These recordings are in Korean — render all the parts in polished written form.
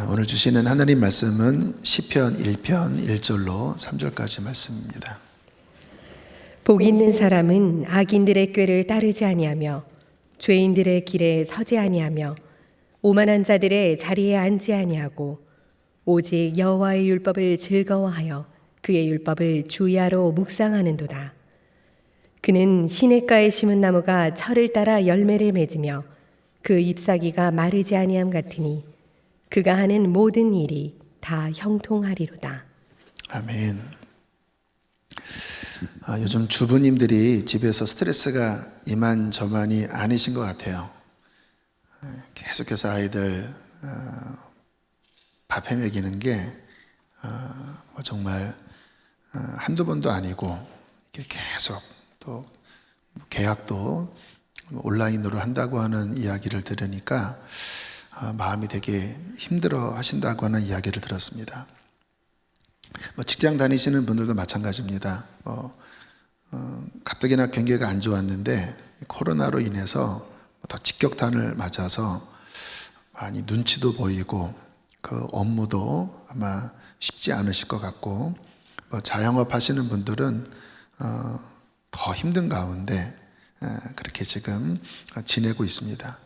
오늘 주시는 하나님 말씀은 시편 1편 1절로 3절까지 말씀입니다. 복 있는 사람은 악인들의 꾀를 따르지 아니하며 죄인들의 길에 서지 아니하며 오만한 자들의 자리에 앉지 아니하고 오직 여호와의 율법을 즐거워하여 그의 율법을 주야로 묵상하는도다. 그는 시냇가에 심은 나무가 철을 따라 열매를 맺으며 그 잎사귀가 마르지 아니함 같으니 그가 하는 모든 일이 다 형통하리로다. 아멘. 요즘 주부님들이 집에서 스트레스가 이만저만이 아니신 것 같아요. 계속해서 아이들 밥 해먹이는 게 정말 한두 번도 아니고 계속 또 계약도 온라인으로 한다고 하는 이야기를 들으니까 마음이 되게 힘들어 하신다고 하는 이야기를 들었습니다. 직장 다니시는 분들도 마찬가지입니다. 가뜩이나 경기가 안 좋았는데 코로나로 인해서 더 직격탄을 맞아서 많이 눈치도 보이고 그 업무도 아마 쉽지 않으실 것 같고 자영업 하시는 분들은 더 힘든 가운데 그렇게 지금 지내고 있습니다.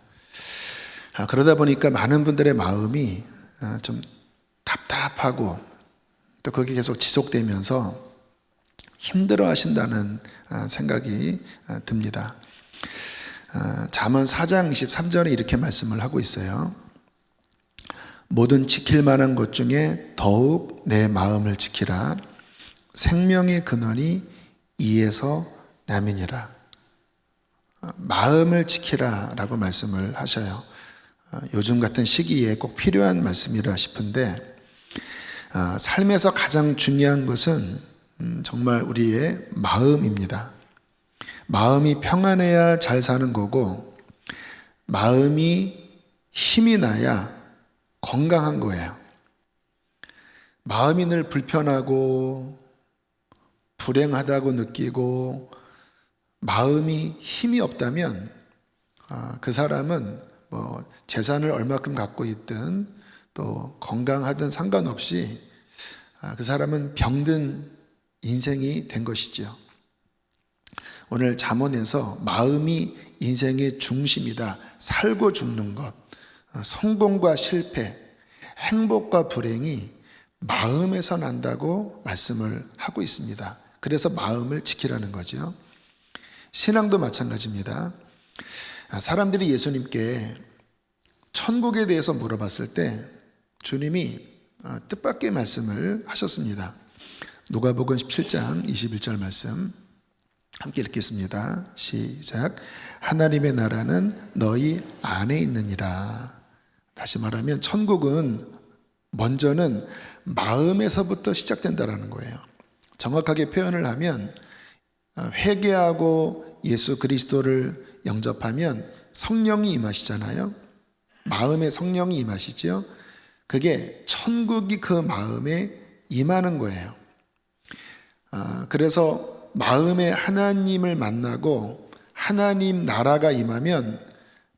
그러다 보니까 많은 분들의 마음이 좀 답답하고 또 그게 계속 지속되면서 힘들어 하신다는 생각이 듭니다. 잠언 4장 23절에 이렇게 말씀을 하고 있어요. 모든 지킬 만한 것 중에 더욱 내 마음을 지키라. 생명의 근원이 이에서 남이니라. 마음을 지키라 라고 말씀을 하셔요. 요즘 같은 시기에 꼭 필요한 말씀이라 싶은데 삶에서 가장 중요한 것은 정말 우리의 마음입니다. 마음이 평안해야 잘 사는 거고 마음이 힘이 나야 건강한 거예요. 마음이 늘 불편하고 불행하다고 느끼고 마음이 힘이 없다면 그 사람은 재산을 얼마큼 갖고 있든 또 건강하든 상관없이 그 사람은 병든 인생이 된 것이지요. 오늘 잠언에서 마음이 인생의 중심이다. 살고 죽는 것, 성공과 실패, 행복과 불행이 마음에서 난다고 말씀을 하고 있습니다. 그래서 마음을 지키라는 거죠. 신앙도 마찬가지입니다. 사람들이 예수님께 천국에 대해서 물어봤을 때 주님이 뜻밖의 말씀을 하셨습니다. 누가복음 17장 21절 말씀 함께 읽겠습니다. 시작. 하나님의 나라는 너희 안에 있느니라. 다시 말하면 천국은 먼저는 마음에서부터 시작된다라는 거예요. 정확하게 표현을 하면 회개하고 예수 그리스도를 영접하면 성령이 임하시잖아요. 마음에 성령이 임하시죠. 그게 천국이 그 마음에 임하는 거예요. 그래서 마음에 하나님을 만나고 하나님 나라가 임하면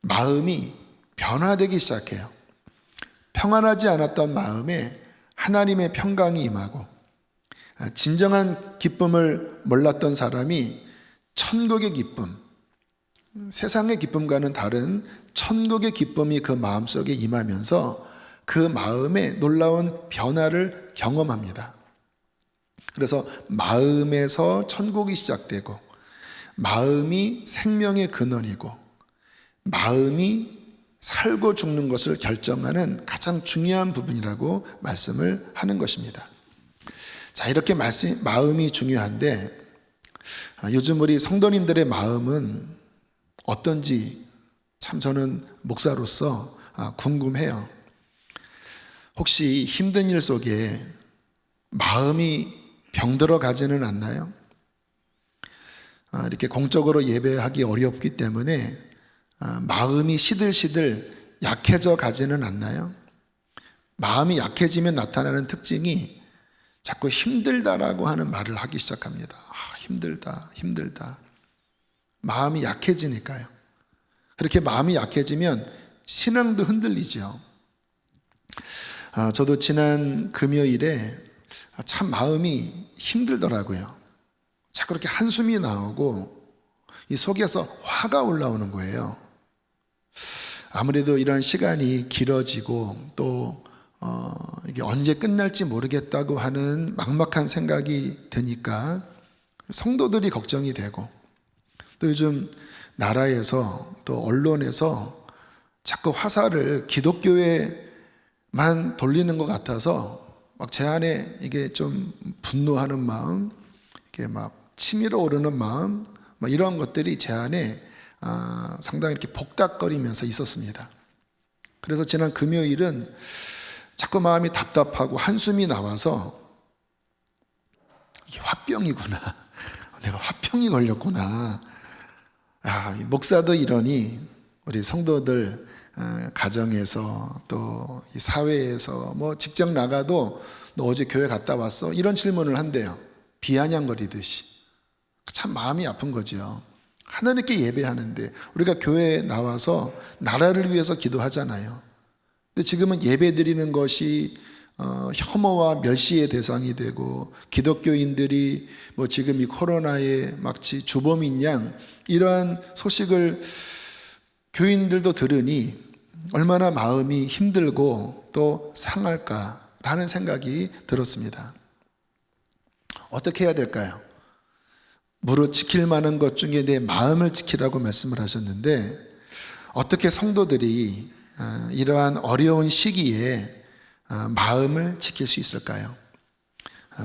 마음이 변화되기 시작해요. 평안하지 않았던 마음에 하나님의 평강이 임하고 진정한 기쁨을 몰랐던 사람이 천국의 기쁨, 세상의 기쁨과는 다른 천국의 기쁨이 그 마음속에 임하면서 그 마음에 놀라운 변화를 경험합니다. 그래서 마음에서 천국이 시작되고 마음이 생명의 근원이고 마음이 살고 죽는 것을 결정하는 가장 중요한 부분이라고 말씀을 하는 것입니다. 자, 이렇게 마음이 중요한데 요즘 우리 성도님들의 마음은 어떤지 참 저는 목사로서 궁금해요. 혹시 힘든 일 속에 마음이 병들어 가지는 않나요? 이렇게 공적으로 예배하기 어렵기 때문에 마음이 시들시들 약해져 가지는 않나요? 마음이 약해지면 나타나는 특징이 자꾸 힘들다라고 하는 말을 하기 시작합니다. 힘들다, 힘들다. 마음이 약해지니까요. 그렇게 마음이 약해지면 신앙도 흔들리죠. 저도 지난 금요일에 참 마음이 힘들더라고요. 자꾸 그렇게 한숨이 나오고 이 속에서 화가 올라오는 거예요. 아무래도 이런 시간이 길어지고 또 이게 언제 끝날지 모르겠다고 하는 막막한 생각이 드니까 성도들이 걱정이 되고, 또 요즘 나라에서 또 언론에서 자꾸 화살을 기독교에만 돌리는 것 같아서 막 제 안에 이게 좀 분노하는 마음, 이게 막 치밀어 오르는 마음, 막 이런 것들이 제 안에 상당히 이렇게 복닥거리면서 있었습니다. 그래서 지난 금요일은 자꾸 마음이 답답하고 한숨이 나와서 이게 화병이구나. 내가 화병이 걸렸구나. 목사도 이러니 우리 성도들 가정에서 또 이 사회에서 뭐 직장 나가도 너 어제 교회 갔다 왔어? 이런 질문을 한대요. 비아냥거리듯이. 참 마음이 아픈 거죠. 하나님께 예배하는데 우리가 교회에 나와서 나라를 위해서 기도하잖아요. 근데 지금은 예배 드리는 것이 혐오와 멸시의 대상이 되고, 기독교인들이 뭐 지금 이 코로나에 마치 주범인 양 이러한 소식을 교인들도 들으니 얼마나 마음이 힘들고 또 상할까라는 생각이 들었습니다. 어떻게 해야 될까요? 무릇 지킬 만한 것 중에 내 마음을 지키라고 말씀을 하셨는데, 어떻게 성도들이 이러한 어려운 시기에 마음을 지킬 수 있을까요?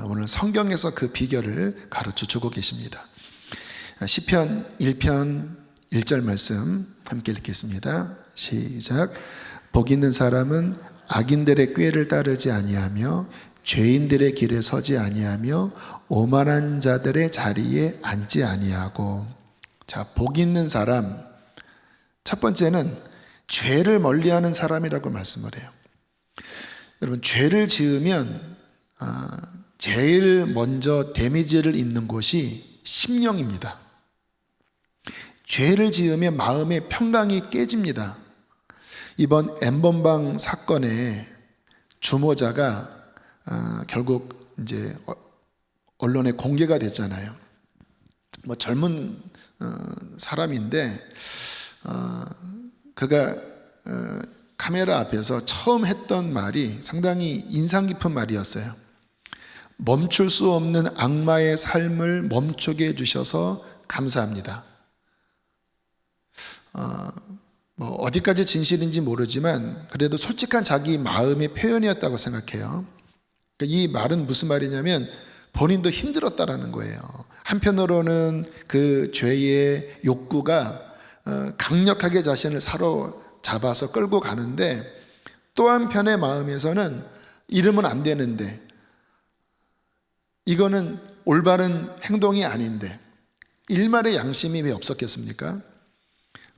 오늘 성경에서 그 비결을 가르쳐 주고 계십니다. 시편 1편 1절 말씀 함께 읽겠습니다. 시작. 복 있는 사람은 악인들의 꾀를 따르지 아니하며 죄인들의 길에 서지 아니하며 오만한 자들의 자리에 앉지 아니하고. 자, 복 있는 사람, 첫 번째는 죄를 멀리하는 사람이라고 말씀을 해요. 여러분, 죄를 지으면 제일 먼저 데미지를 입는 곳이 심령입니다. 죄를 지으면 마음의 평강이 깨집니다. 이번 엠번방 사건의 주모자가 결국 이제 언론에 공개가 됐잖아요. 뭐 젊은 사람인데 그가 카메라 앞에서 처음 했던 말이 상당히 인상 깊은 말이었어요. 멈출 수 없는 악마의 삶을 멈추게 해주셔서 감사합니다. 뭐 어디까지 진실인지 모르지만 그래도 솔직한 자기 마음의 표현이었다고 생각해요. 그러니까 이 말은 무슨 말이냐면 본인도 힘들었다라는 거예요. 한편으로는 그 죄의 욕구가 강력하게 자신을 사로잡아서 끌고 가는데, 또 한편의 마음에서는 이러면 안 되는데, 이거는 올바른 행동이 아닌데, 일말의 양심이 왜 없었겠습니까?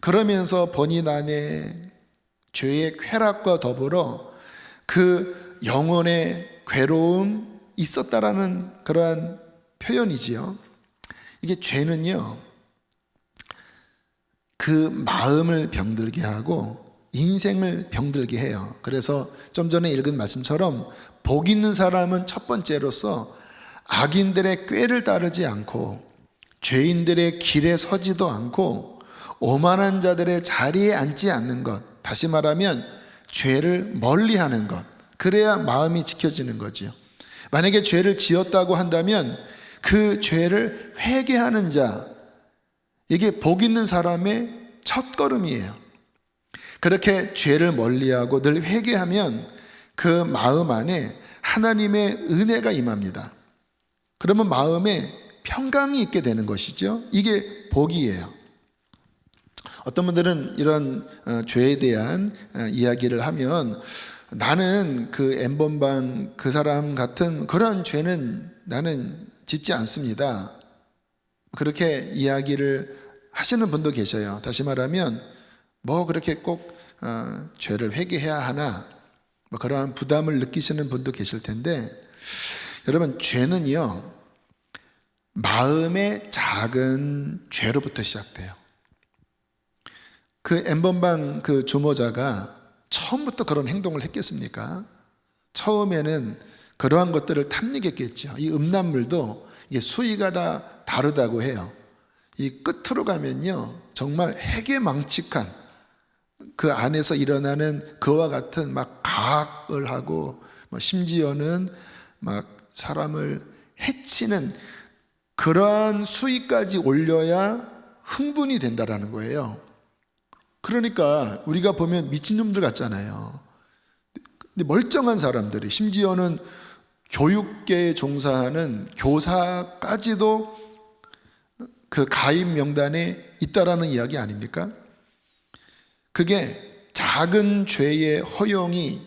그러면서 본인 안에 죄의 쾌락과 더불어 그 영혼의 괴로움 있었다라는 그러한 표현이지요. 이게 죄는요, 그 마음을 병들게 하고 인생을 병들게 해요. 그래서 좀 전에 읽은 말씀처럼 복 있는 사람은 첫 번째로서 악인들의 꾀를 따르지 않고 죄인들의 길에 서지도 않고 오만한 자들의 자리에 앉지 않는 것, 다시 말하면 죄를 멀리하는 것, 그래야 마음이 지켜지는 거지요. 만약에 죄를 지었다고 한다면 그 죄를 회개하는 자, 이게 복 있는 사람의 첫걸음이에요. 그렇게 죄를 멀리하고 늘 회개하면 그 마음 안에 하나님의 은혜가 임합니다. 그러면 마음에 평강이 있게 되는 것이죠. 이게 복이에요. 어떤 분들은 이런 죄에 대한 이야기를 하면 나는 그 엠번방 그 사람 같은 그런 죄는 나는 짓지 않습니다. 그렇게 이야기를 하시는 분도 계셔요. 다시 말하면 뭐 그렇게 꼭 죄를 회개해야 하나, 뭐 그러한 부담을 느끼시는 분도 계실 텐데, 여러분, 죄는요 마음의 작은 죄로부터 시작돼요. 그 엠번방 그 주모자가 처음부터 그런 행동을 했겠습니까? 처음에는 그러한 것들을 탐닉했겠죠. 이 음란물도 이게 수위가 다 다르다고 해요. 이 끝으로 가면요, 정말 해괴망측한 그 안에서 일어나는 그와 같은 막 가학을 하고 심지어는 막 사람을 해치는 그러한 수위까지 올려야 흥분이 된다라는 거예요. 그러니까 우리가 보면 미친놈들 같잖아요. 근데 멀쩡한 사람들이, 심지어는 교육계에 종사하는 교사까지도 그 가입 명단에 있다라는 이야기 아닙니까? 그게 작은 죄의 허용이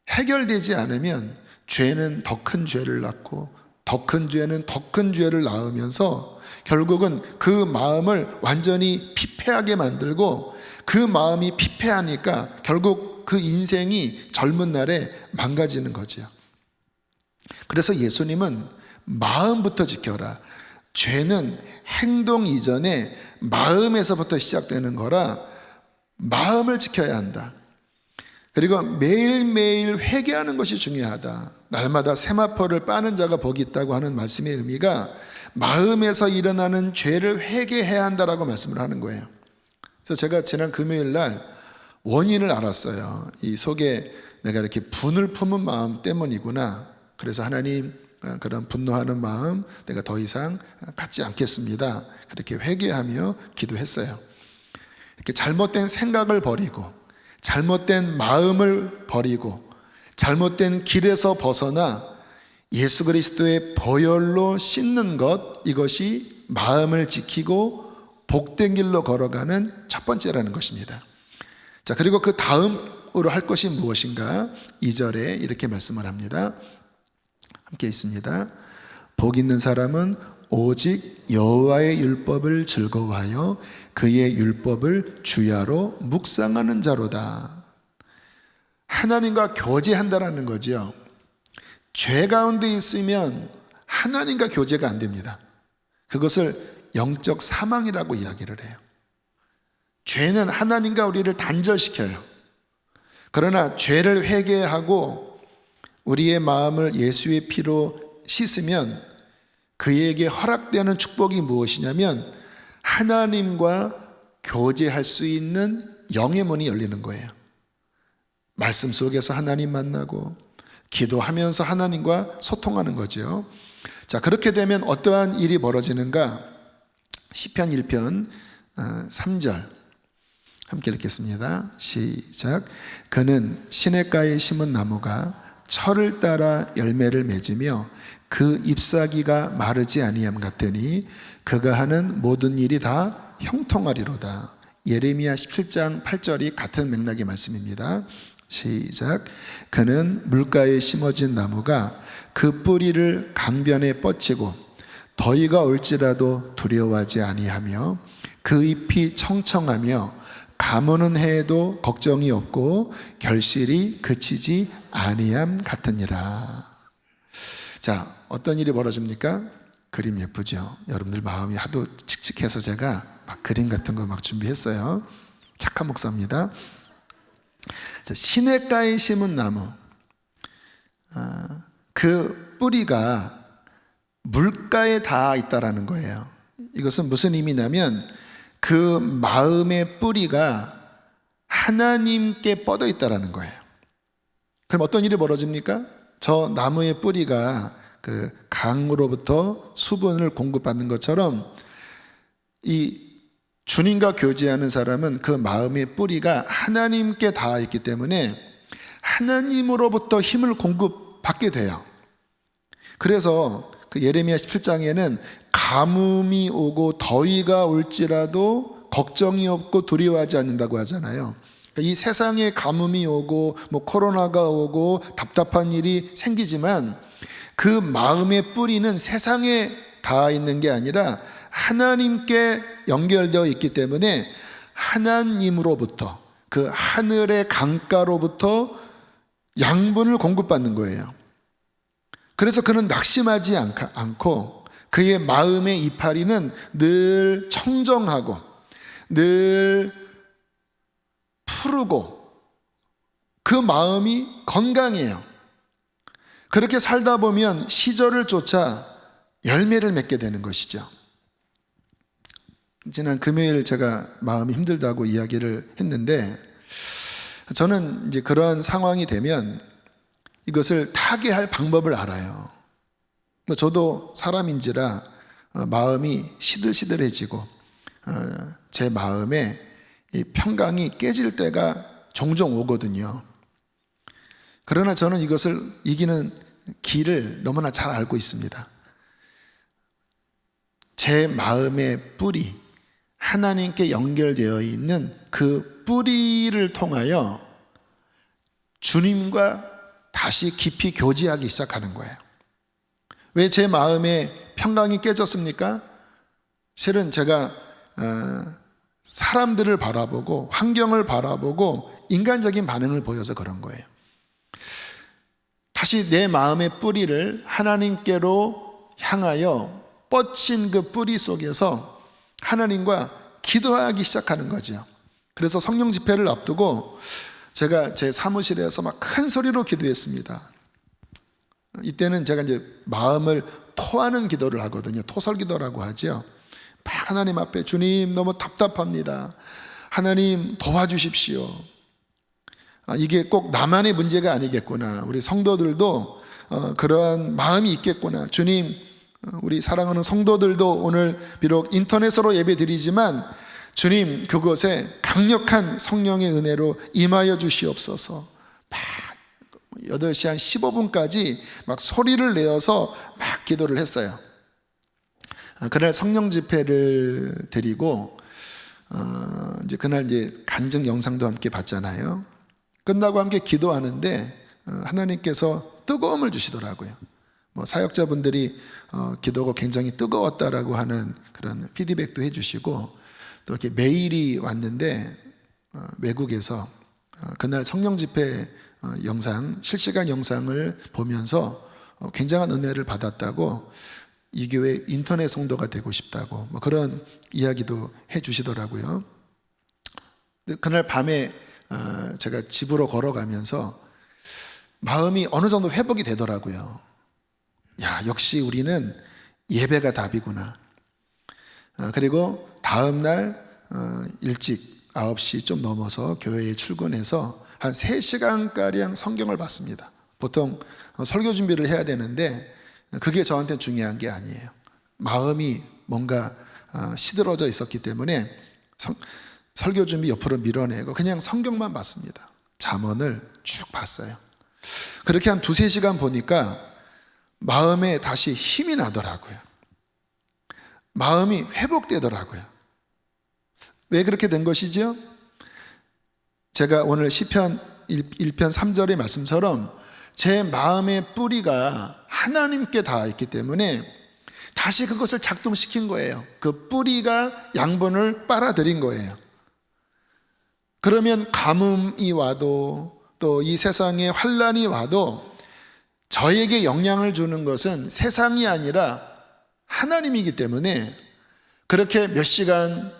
해결되지 않으면 죄는 더 큰 죄를 낳고 더 큰 죄는 더 큰 죄를 낳으면서 결국은 그 마음을 완전히 피폐하게 만들고, 그 마음이 피폐하니까 결국 그 인생이 젊은 날에 망가지는 거죠. 그래서 예수님은 마음부터 지켜라. 죄는 행동 이전에 마음에서부터 시작되는 거라 마음을 지켜야 한다. 그리고 매일매일 회개하는 것이 중요하다. 날마다 세마포를 빠는 자가 복이 있다고 하는 말씀의 의미가 마음에서 일어나는 죄를 회개해야 한다라고 말씀을 하는 거예요. 그래서 제가 지난 금요일 날 원인을 알았어요. 이 속에 내가 이렇게 분을 품은 마음 때문이구나. 그래서 하나님, 그런 분노하는 마음 내가 더 이상 갖지 않겠습니다. 그렇게 회개하며 기도했어요. 이렇게 잘못된 생각을 버리고 잘못된 마음을 버리고 잘못된 길에서 벗어나 예수 그리스도의 보혈로 씻는 것, 이것이 마음을 지키고 복된 길로 걸어가는 첫 번째라는 것입니다. 자, 그리고 그 다음으로 할 것이 무엇인가? 2절에 이렇게 말씀을 합니다. 함께 있습니다. 복 있는 사람은 오직 여호와의 율법을 즐거워하여 그의 율법을 주야로 묵상하는 자로다. 하나님과 교제한다라는 거죠. 죄 가운데 있으면 하나님과 교제가 안 됩니다. 그것을 영적 사망이라고 이야기를 해요. 죄는 하나님과 우리를 단절시켜요. 그러나 죄를 회개하고 우리의 마음을 예수의 피로 씻으면 그에게 허락되는 축복이 무엇이냐면 하나님과 교제할 수 있는 영의 문이 열리는 거예요. 말씀 속에서 하나님 만나고 기도하면서 하나님과 소통하는 거죠. 자, 그렇게 되면 어떠한 일이 벌어지는가? 시편 1편 3절 함께 읽겠습니다. 시작. 그는 시냇가에 심은 나무가 철을 따라 열매를 맺으며 그 잎사귀가 마르지 아니함 같으니 그가 하는 모든 일이 다 형통하리로다. 예레미야 17장 8절이 같은 맥락의 말씀입니다. 시작. 그는 물가에 심어진 나무가 그 뿌리를 강변에 뻗치고 더위가 올지라도 두려워하지 아니하며 그 잎이 청청하며 가무는 해에도 걱정이 없고 결실이 그치지 아니함 같으니라. 자, 어떤 일이 벌어집니까? 그림 예쁘죠? 여러분들 마음이 하도 칙칙해서 제가 막 그림 같은 거 막 준비했어요. 착한 목사입니다. 자, 시냇가에 심은 나무, 그 뿌리가 물가에 닿아 있다라는 거예요. 이것은 무슨 의미냐면 그 마음의 뿌리가 하나님께 뻗어 있다라는 거예요. 그럼 어떤 일이 벌어집니까? 저 나무의 뿌리가 그 강으로부터 수분을 공급받는 것처럼 이 주님과 교제하는 사람은 그 마음의 뿌리가 하나님께 닿아 있기 때문에 하나님으로부터 힘을 공급받게 돼요. 그래서 그 예레미야 17장에는 가뭄이 오고 더위가 올지라도 걱정이 없고 두려워하지 않는다고 하잖아요. 이 세상에 가뭄이 오고 뭐 코로나가 오고 답답한 일이 생기지만 그 마음의 뿌리는 세상에 닿아 있는 게 아니라 하나님께 연결되어 있기 때문에 하나님으로부터, 그 하늘의 강가로부터 양분을 공급받는 거예요. 그래서 그는 낙심하지 않고 그의 마음의 이파리는 늘 청정하고 늘 푸르고 그 마음이 건강해요. 그렇게 살다 보면 시절을 쫓아 열매를 맺게 되는 것이죠. 지난 금요일 제가 마음이 힘들다고 이야기를 했는데, 저는 이제 그런 상황이 되면 이것을 타개할 방법을 알아요. 저도 사람인지라 마음이 시들시들해지고 제 마음에 이 평강이 깨질 때가 종종 오거든요. 그러나 저는 이것을 이기는 길을 너무나 잘 알고 있습니다. 제 마음의 뿌리, 하나님께 연결되어 있는 그 뿌리를 통하여 주님과 다시 깊이 교제하기 시작하는 거예요. 왜 제 마음에 평강이 깨졌습니까? 실은 제가 사람들을 바라보고 환경을 바라보고 인간적인 반응을 보여서 그런 거예요. 다시 내 마음의 뿌리를 하나님께로 향하여 뻗친 그 뿌리 속에서 하나님과 기도하기 시작하는 거죠. 그래서 성령 집회를 앞두고 제가 제 사무실에서 막 큰 소리로 기도했습니다. 이때는 제가 이제 마음을 토하는 기도를 하거든요. 토설 기도라고 하죠. 막 하나님 앞에, 주님 너무 답답합니다. 하나님 도와주십시오. 이게 꼭 나만의 문제가 아니겠구나. 우리 성도들도 그러한 마음이 있겠구나. 주님, 우리 사랑하는 성도들도 오늘 비록 인터넷으로 예배 드리지만 주님, 그곳에 강력한 성령의 은혜로 임하여 주시옵소서. 막 8시 한 15분까지 막 소리를 내어서 막 기도를 했어요. 그날 성령 집회를 드리고 이제 그날 이제 간증 영상도 함께 봤잖아요. 끝나고 함께 기도하는데 하나님께서 뜨거움을 주시더라고요. 사역자분들이 기도가 굉장히 뜨거웠다라고 하는 그런 피드백도 해주시고, 또 이렇게 메일이 왔는데 외국에서 그날 성령 집회 영상, 실시간 영상을 보면서 굉장한 은혜를 받았다고, 이 교회 인터넷 성도가 되고 싶다고 그런 이야기도 해주시더라고요. 그날 밤에 제가 집으로 걸어가면서 마음이 어느 정도 회복이 되더라고요. 야, 역시 우리는 예배가 답이구나. 그리고 다음날 일찍 9시 좀 넘어서 교회에 출근해서 한 3시간가량 성경을 봤습니다. 보통 설교 준비를 해야 되는데 그게 저한테는 중요한 게 아니에요. 마음이 뭔가 시들어져 있었기 때문에 설교 준비 옆으로 밀어내고 그냥 성경만 봤습니다. 잠언을 쭉 봤어요. 그렇게 한 2-3시간 보니까 마음에 다시 힘이 나더라고요. 마음이 회복되더라고요. 왜 그렇게 된 것이죠? 제가 오늘 시편 1편 3절의 말씀처럼 제 마음의 뿌리가 하나님께 닿아 있기 때문에 다시 그것을 작동시킨 거예요. 그 뿌리가 양분을 빨아들인 거예요. 그러면 가뭄이 와도 또 이 세상에 환난이 와도 저에게 영향을 주는 것은 세상이 아니라 하나님이기 때문에 그렇게 몇 시간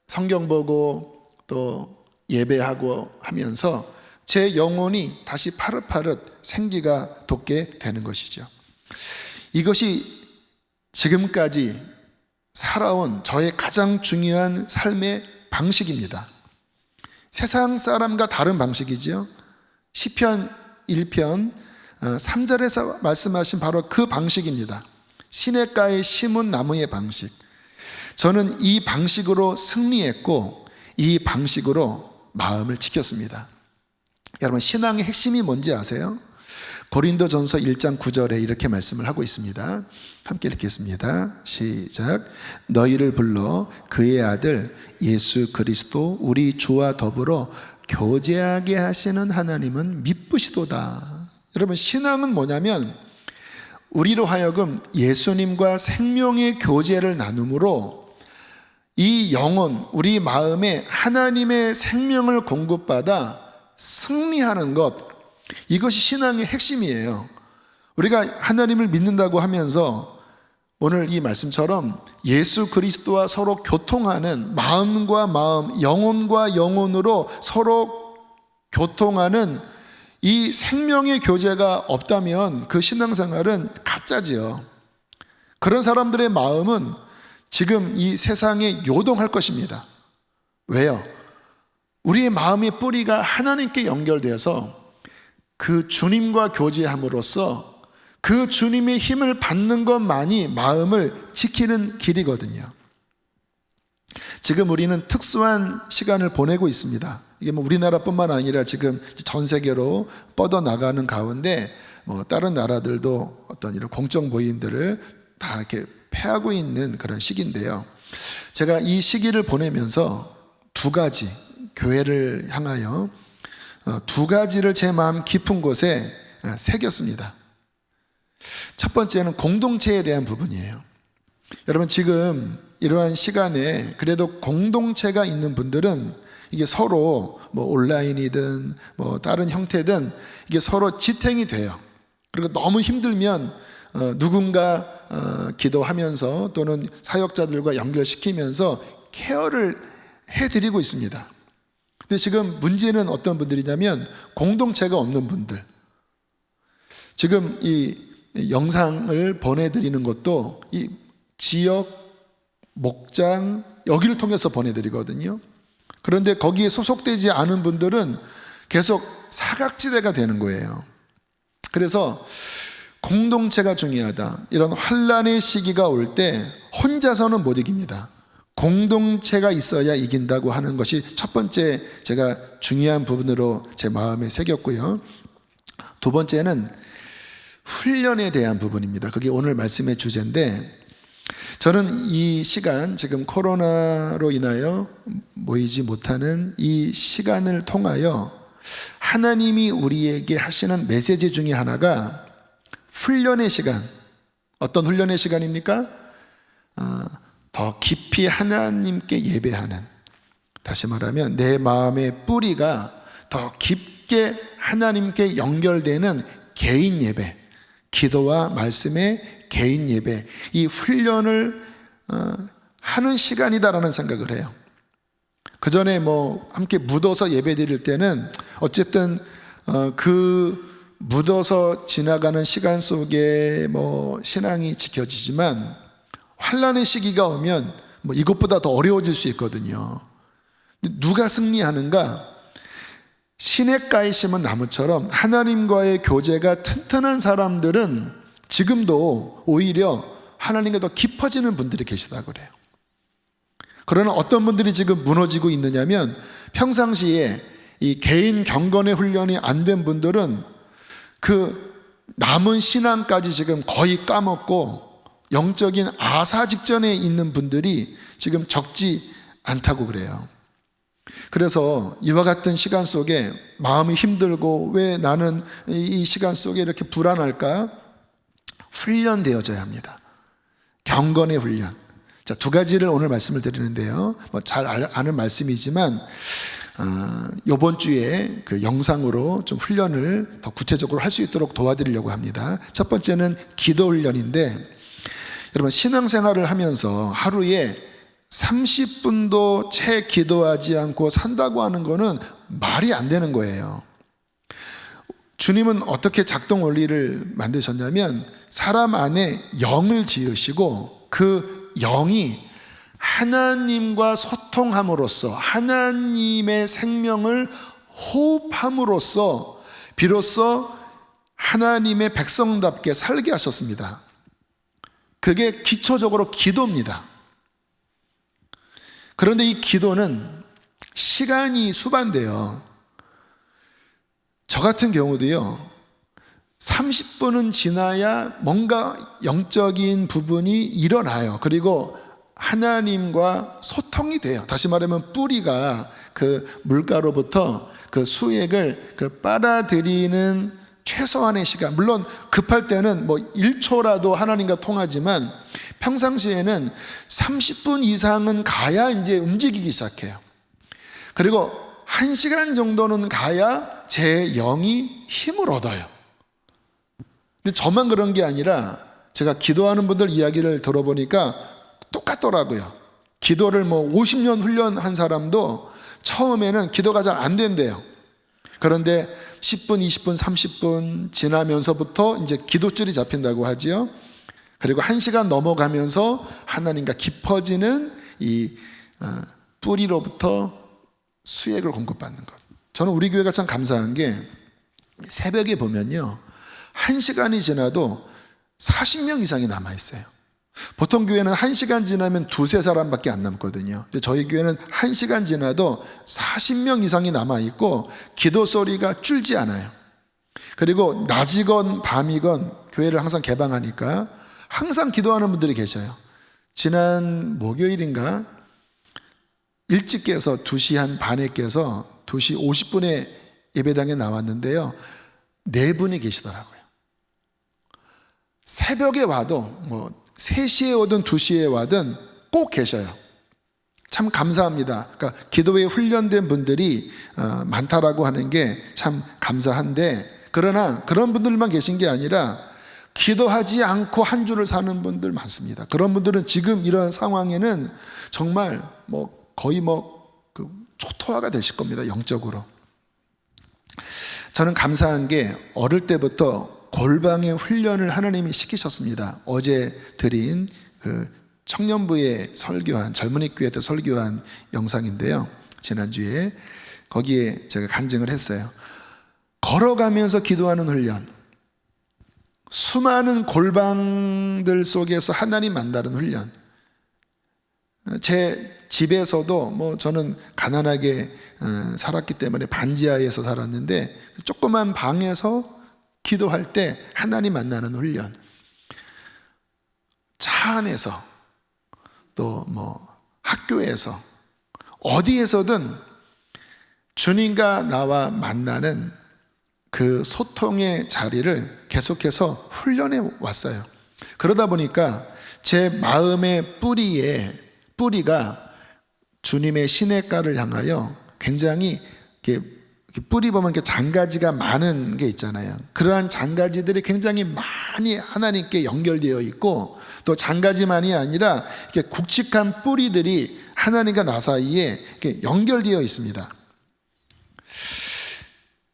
성경 보고 또 예배하고 하면서 제 영혼이 다시 파릇파릇 생기가 돋게 되는 것이죠. 이것이 지금까지 살아온 저의 가장 중요한 삶의 방식입니다. 세상 사람과 다른 방식이지요. 시편 1편 3절에서 말씀하신 바로 그 방식입니다. 시냇가에 심은 나무의 방식. 저는 이 방식으로 승리했고 이 방식으로 마음을 지켰습니다. 여러분, 신앙의 핵심이 뭔지 아세요? 고린도전서 1장 9절에 이렇게 말씀을 하고 있습니다. 함께 읽겠습니다. 시작. 너희를 불러 그의 아들 예수 그리스도 우리 주와 더불어 교제하게 하시는 하나님은 미쁘시도다. 여러분, 신앙은 뭐냐면 우리로 하여금 예수님과 생명의 교제를 나눔으로 이 영혼, 우리 마음에 하나님의 생명을 공급받아 승리하는 것, 이것이 신앙의 핵심이에요. 우리가 하나님을 믿는다고 하면서 오늘 이 말씀처럼 예수 그리스도와 서로 교통하는, 마음과 마음, 영혼과 영혼으로 서로 교통하는 이 생명의 교제가 없다면 그 신앙생활은 가짜지요. 그런 사람들의 마음은 지금 이 세상에 요동할 것입니다. 왜요? 우리의 마음의 뿌리가 하나님께 연결되어서 그 주님과 교제함으로써 그 주님의 힘을 받는 것만이 마음을 지키는 길이거든요. 지금 우리는 특수한 시간을 보내고 있습니다. 이게 뭐 우리나라뿐만 아니라 지금 전 세계로 뻗어나가는 가운데 다른 나라들도 어떤 이런 공적 모임들을 다 이렇게 폐하고 있는 그런 시기인데요. 제가 이 시기를 보내면서 두 가지 교회를 향하여 두 가지를 제 마음 깊은 곳에 새겼습니다. 첫 번째는 공동체에 대한 부분이에요. 여러분, 지금 이러한 시간에 그래도 공동체가 있는 분들은 이게 서로 뭐 온라인이든 뭐 다른 형태든 이게 서로 지탱이 돼요. 그리고 너무 힘들면 누군가 기도하면서 또는 사역자들과 연결시키면서 케어를 해드리고 있습니다. 근데 지금 문제는 어떤 분들이냐면 공동체가 없는 분들. 지금 이 영상을 보내드리는 것도 이 지역 목장 여기를 통해서 보내드리거든요. 그런데 거기에 소속되지 않은 분들은 계속 사각지대가 되는 거예요. 그래서 공동체가 중요하다. 이런 환난의 시기가 올 때 혼자서는 못 이깁니다. 공동체가 있어야 이긴다고 하는 것이 첫 번째 제가 중요한 부분으로 제 마음에 새겼고요. 두 번째는 훈련에 대한 부분입니다. 그게 오늘 말씀의 주제인데, 저는 이 시간, 지금 코로나로 인하여 모이지 못하는 이 시간을 통하여 하나님이 우리에게 하시는 메시지 중에 하나가 훈련의 시간. 어떤 훈련의 시간입니까? 더 깊이 하나님께 예배하는, 다시 말하면 내 마음의 뿌리가 더 깊게 하나님께 연결되는 개인 예배, 기도와 말씀의 개인 예배, 이 훈련을 하는 시간이다라는 생각을 해요. 그 전에 뭐 함께 묻어서 예배 드릴 때는 어쨌든 그 묻어서 지나가는 시간 속에 뭐 신앙이 지켜지지만 환난의 시기가 오면 뭐 이것보다 더 어려워질 수 있거든요. 누가 승리하는가? 시냇가에 심은 나무처럼 하나님과의 교제가 튼튼한 사람들은 지금도 오히려 하나님과 더 깊어지는 분들이 계시다고 그래요. 그러나 어떤 분들이 지금 무너지고 있느냐면 평상시에 이 개인 경건의 훈련이 안 된 분들은 그 남은 신앙까지 지금 거의 까먹고 영적인 아사 직전에 있는 분들이 지금 적지 않다고 그래요. 그래서 이와 같은 시간 속에 마음이 힘들고 왜 나는 이 시간 속에 이렇게 불안할까? 훈련되어져야 합니다. 경건의 훈련. 자, 두 가지를 오늘 말씀을 드리는데요. 뭐 잘 아는 말씀이지만 이번 주에 그 영상으로 좀 훈련을 더 구체적으로 할 수 있도록 도와드리려고 합니다. 첫 번째는 기도 훈련인데, 여러분 신앙생활을 하면서 하루에 30분도 채 기도하지 않고 산다고 하는 거는 말이 안 되는 거예요. 주님은 어떻게 작동 원리를 만드셨냐면 사람 안에 영을 지으시고 그 영이 하나님과 소통함으로써 하나님의 생명을 호흡함으로써 비로소 하나님의 백성답게 살게 하셨습니다. 그게 기초적으로 기도입니다. 그런데 이 기도는 시간이 수반돼요. 저 같은 경우도요, 30분은 지나야 뭔가 영적인 부분이 일어나요. 그리고 하나님과 소통이 돼요. 다시 말하면 뿌리가 그 물가로부터 그 수액을 빨아들이는 최소한의 시간, 물론 급할 때는 뭐 1초라도 하나님과 통하지만 평상시에는 30분 이상은 가야 이제 움직이기 시작해요. 그리고 1시간 정도는 가야 제 영이 힘을 얻어요. 근데 저만 그런 게 아니라 제가 기도하는 분들 이야기를 들어보니까 똑같더라고요. 기도를 뭐 50년 훈련한 사람도 처음에는 기도가 잘 안 된대요. 그런데 10분, 20분, 30분 지나면서부터 이제 기도줄이 잡힌다고 하지요. 그리고 1시간 넘어가면서 하나님과 깊어지는 이 뿌리로부터 수액을 공급받는 것. 저는 우리 교회가 참 감사한 게 새벽에 보면요, 1시간이 지나도 40명 이상이 남아있어요. 보통 교회는 1시간 지나면 두세 사람밖에 안 남거든요. 근데 저희 교회는 1시간 지나도 40명 이상이 남아있고 기도 소리가 줄지 않아요. 그리고 낮이건 밤이건 교회를 항상 개방하니까 항상 기도하는 분들이 계셔요. 지난 목요일인가 일찍 깨서 2시 한 반에 깨서 2시 50분에 예배당에 나왔는데요, 4분이 계시더라고요. 새벽에 와도 뭐 3시에 오든 2시에 와든 꼭 계셔요. 참 감사합니다. 그러니까 기도에 훈련된 분들이 많다라고 하는 게 참 감사한데, 그러나 그런 분들만 계신 게 아니라 기도하지 않고 한 주를 사는 분들 많습니다. 그런 분들은 지금 이런 상황에는 정말 뭐 거의 그 초토화가 되실 겁니다, 영적으로. 저는 감사한 게 어릴 때부터 골방의 훈련을 하나님이 시키셨습니다. 어제 드린 그 청년부에 설교한, 젊은이 교회 때 설교한 영상인데요, 지난주에 거기에 제가 간증을 했어요. 걸어가면서 기도하는 훈련, 수많은 골방들 속에서 하나님 만나는 훈련. 제 집에서도 뭐 저는 가난하게 살았기 때문에 반지하에서 살았는데 조그만 방에서 기도할 때 하나님 만나는 훈련, 차 안에서 또 뭐 학교에서 어디에서든 주님과 나와 만나는 그 소통의 자리를 계속해서 훈련해 왔어요. 그러다 보니까 제 마음의 뿌리가 주님의 시냇가를 향하여 굉장히 이렇게 뿌리 보면 이렇게 장가지가 많은 게 있잖아요. 그러한 장가지들이 굉장히 많이 하나님께 연결되어 있고, 또 장가지만이 아니라 이렇게 굵직한 뿌리들이 하나님과 나 사이에 이렇게 연결되어 있습니다.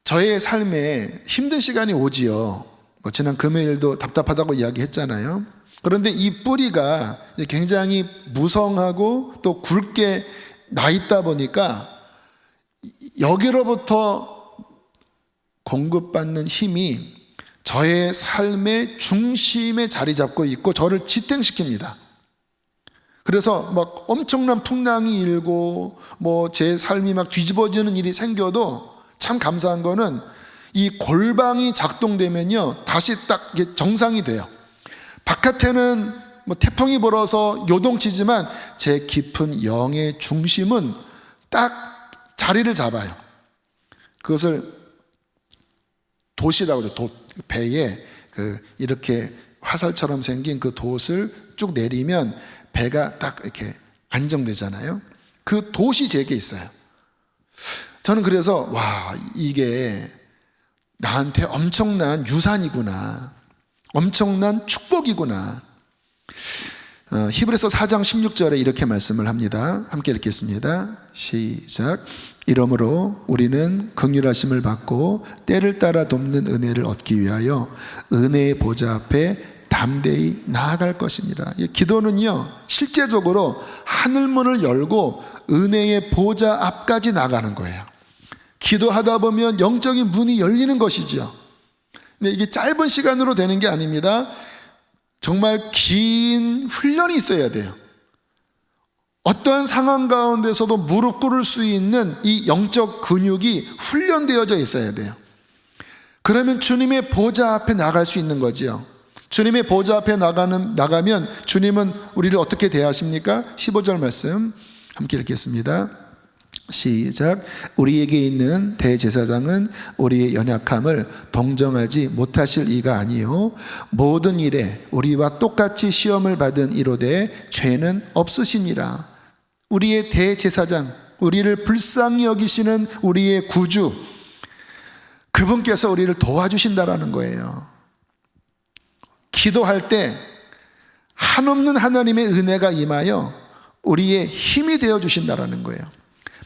저의 삶에 힘든 시간이 오지요. 지난 금요일도 답답하다고 이야기했잖아요. 그런데 이 뿌리가 굉장히 무성하고 또 굵게 나 있다 보니까 여기로부터 공급받는 힘이 저의 삶의 중심에 자리 잡고 있고 저를 지탱시킵니다. 그래서 막 엄청난 풍랑이 일고 뭐 제 삶이 막 뒤집어지는 일이 생겨도 참 감사한 거는 이 골방이 작동되면요, 다시 딱 정상이 돼요. 바깥에는 뭐 태풍이 불어서 요동치지만 제 깊은 영의 중심은 딱 자리를 잡아요. 그것을 돛이라고 하죠. 배에 이렇게 화살처럼 생긴 그 돛을 쭉 내리면 배가 딱 이렇게 안정되잖아요. 그 돛이 제게 있어요. 저는 그래서 와, 이게 나한테 엄청난 유산이구나, 엄청난 축복이구나. 히브리서 4장 16절에 이렇게 말씀을 합니다. 함께 읽겠습니다. 시작. 이러므로 우리는 긍휼하심을 받고 때를 따라 돕는 은혜를 얻기 위하여 은혜의 보좌 앞에 담대히 나아갈 것입니다. 기도는요, 실제적으로 하늘문을 열고 은혜의 보좌 앞까지 나가는 거예요. 기도하다 보면 영적인 문이 열리는 것이죠. 근데 이게 짧은 시간으로 되는 게 아닙니다. 정말 긴 훈련이 있어야 돼요. 어떠한 상황 가운데서도 무릎 꿇을 수 있는 이 영적 근육이 훈련되어져 있어야 돼요. 그러면 주님의 보좌 앞에 나갈 수 있는 거지요. 주님의 보좌 앞에 나가면 주님은 우리를 어떻게 대하십니까? 15절 말씀 함께 읽겠습니다. 시작. 우리에게 있는 대제사장은 우리의 연약함을 동정하지 못하실 이가 아니요 모든 일에 우리와 똑같이 시험을 받은 이로되 죄는 없으시니라. 우리의 대제사장, 우리를 불쌍히 여기시는 우리의 구주, 그분께서 우리를 도와주신다라는 거예요. 기도할 때 한없는 하나님의 은혜가 임하여 우리의 힘이 되어 주신다라는 거예요.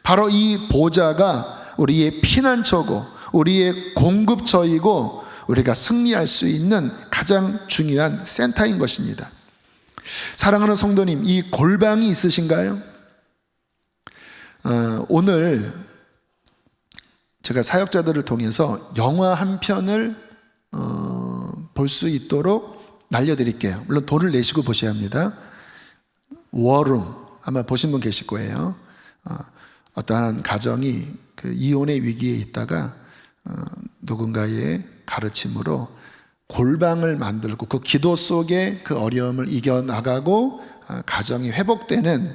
바로 이 보좌가 우리의 피난처고 우리의 공급처이고 우리가 승리할 수 있는 가장 중요한 센터인 것입니다. 사랑하는 성도님, 이 골방이 있으신가요? 오늘 제가 사역자들을 통해서 영화 한 편을 볼 수 있도록 날려드릴게요. 물론 돈을 내시고 보셔야 합니다. 워룸, 아마 보신 분 계실 거예요. 어떠한 가정이 그 이혼의 위기에 있다가 누군가의 가르침으로 골방을 만들고 그 기도 속에 그 어려움을 이겨나가고 가정이 회복되는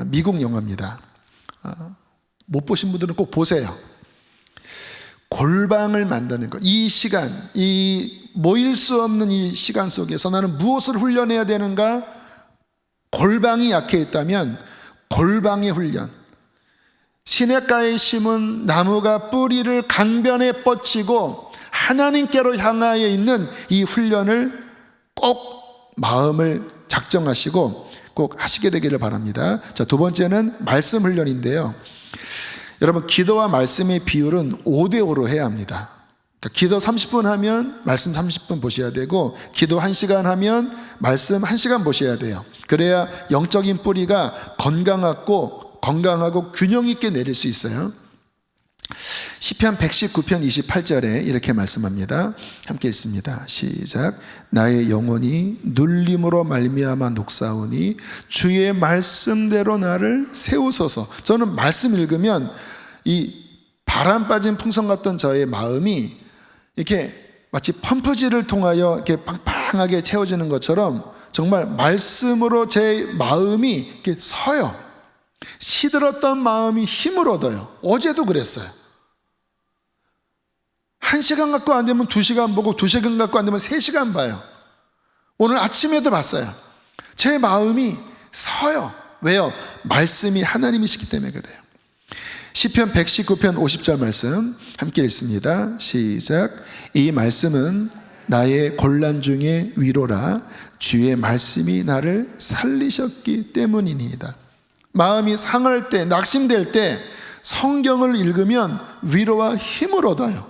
미국 영화입니다. 못 보신 분들은 꼭 보세요. 골방을 만드는 것, 이 시간, 이 모일 수 없는 이 시간 속에서 나는 무엇을 훈련해야 되는가? 골방이 약해 있다면 골방의 훈련. 시냇가에 심은 나무가 뿌리를 강변에 뻗치고 하나님께로 향하여 있는 이 훈련을 꼭 마음을 작정하시고 꼭 하시게 되기를 바랍니다. 자, 두 번째는 말씀 훈련인데요. 여러분, 기도와 말씀의 비율은 5대5로 해야 합니다. 그러니까 기도 30분 하면 말씀 30분 보셔야 되고, 기도 1시간 하면 말씀 1시간 보셔야 돼요. 그래야 영적인 뿌리가 건강하고 균형 있게 내릴 수 있어요. 시편 119편 28절에 이렇게 말씀합니다. 함께 읽습니다. 시작. 나의 영혼이 눌림으로 말미암아 녹사오니 주의 말씀대로 나를 세우소서. 저는 말씀 읽으면 이 바람 빠진 풍선 같던 저의 마음이 이렇게 마치 펌프질을 통하여 이렇게 빵빵하게 채워지는 것처럼 정말 말씀으로 제 마음이 이렇게 서요. 시들었던 마음이 힘을 얻어요. 어제도 그랬어요. 1시간 갖고 안 되면 2시간 보고, 2시간 갖고 안 되면 3시간 봐요. 오늘 아침에도 봤어요. 제 마음이 서요. 왜요? 말씀이 하나님이시기 때문에 그래요. 시편 119편 50절 말씀 함께 읽습니다. 시작. 이 말씀은 나의 곤란 중에 위로라. 주의 말씀이 나를 살리셨기 때문이니이다. 마음이 상할 때, 낙심될 때 성경을 읽으면 위로와 힘을 얻어요.